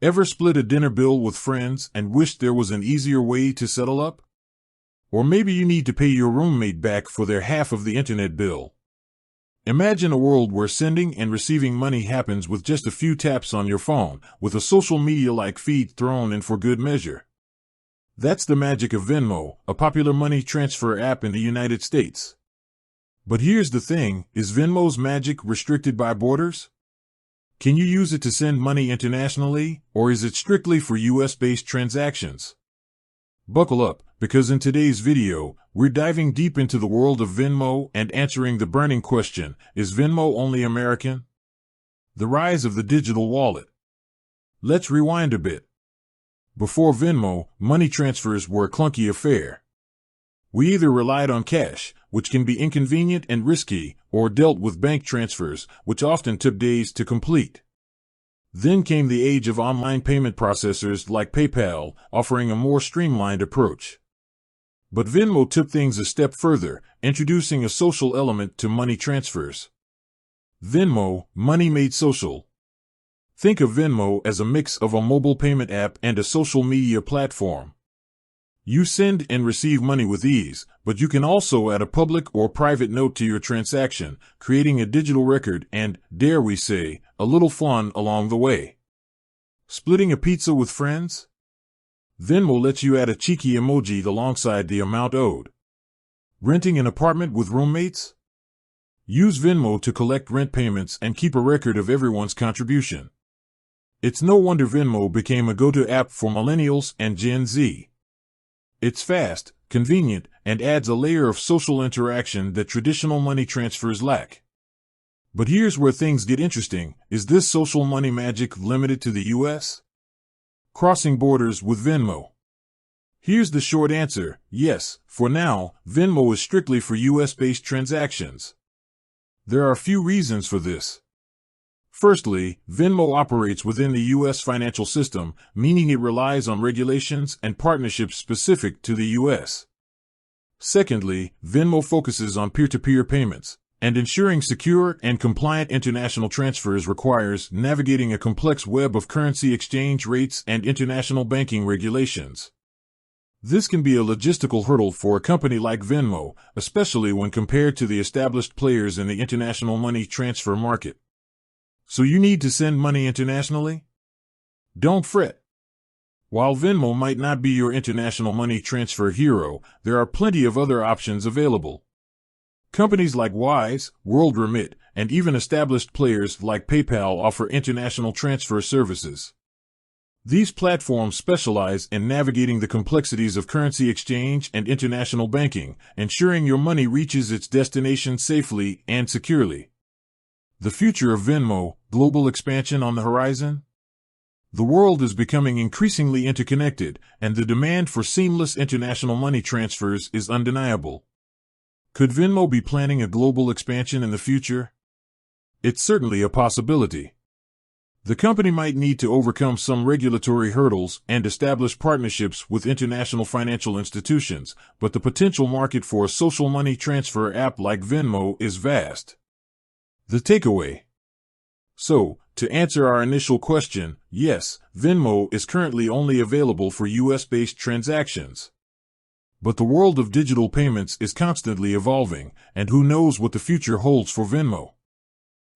Ever split a dinner bill with friends and wished there was an easier way to settle up? Or maybe you need to pay your roommate back for their half of the internet bill. Imagine a world where sending and receiving money happens with just a few taps on your phone, with a social media-like feed thrown in for good measure. That's the magic of Venmo, a popular money transfer app in the United States. But here's the thing, is Venmo's magic restricted by borders? Can you use it to send money internationally, or is it strictly for US-based transactions? Buckle up, because in today's video, we're diving deep into the world of Venmo and answering the burning question, is Venmo only American? The rise of the digital wallet. Let's rewind a bit. Before Venmo, money transfers were a clunky affair. We either relied on cash, which can be inconvenient and risky, or dealt with bank transfers, which often took days to complete. Then came the age of online payment processors like PayPal, offering a more streamlined approach. But Venmo took things a step further, introducing a social element to money transfers. Venmo, money made social. Think of Venmo as a mix of a mobile payment app and a social media platform. You send and receive money with ease, but you can also add a public or private note to your transaction, creating a digital record and, dare we say, a little fun along the way. Splitting a pizza with friends? Venmo lets you add a cheeky emoji alongside the amount owed. Renting an apartment with roommates? Use Venmo to collect rent payments and keep a record of everyone's contribution. It's no wonder Venmo became a go-to app for millennials and Gen Z. It's fast, convenient, and adds a layer of social interaction that traditional money transfers lack. But here's where things get interesting. Is this social money magic limited to the US? Crossing borders with Venmo. Here's the short answer, yes, for now, Venmo is strictly for US-based transactions. There are a few reasons for this. Firstly, Venmo operates within the U.S. financial system, meaning it relies on regulations and partnerships specific to the U.S. Secondly, Venmo focuses on peer-to-peer payments, and ensuring secure and compliant international transfers requires navigating a complex web of currency exchange rates and international banking regulations. This can be a logistical hurdle for a company like Venmo, especially when compared to the established players in the international money transfer market. So you need to send money internationally? Don't fret. While Venmo might not be your international money transfer hero, there are plenty of other options available. Companies like Wise, WorldRemit, and even established players like PayPal offer international transfer services. These platforms specialize in navigating the complexities of currency exchange and international banking, ensuring your money reaches its destination safely and securely. The future of Venmo, global expansion on the horizon? The world is becoming increasingly interconnected, and the demand for seamless international money transfers is undeniable. Could Venmo be planning a global expansion in the future? It's certainly a possibility. The company might need to overcome some regulatory hurdles and establish partnerships with international financial institutions, but the potential market for a social money transfer app like Venmo is vast. The takeaway. So, to answer our initial question, yes, Venmo is currently only available for US-based transactions. But the world of digital payments is constantly evolving, and who knows what the future holds for Venmo.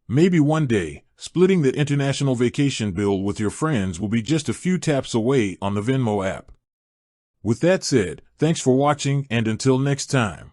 Maybe one day, splitting that international vacation bill with your friends will be just a few taps away on the Venmo app. With that said, thanks for watching, and until next time.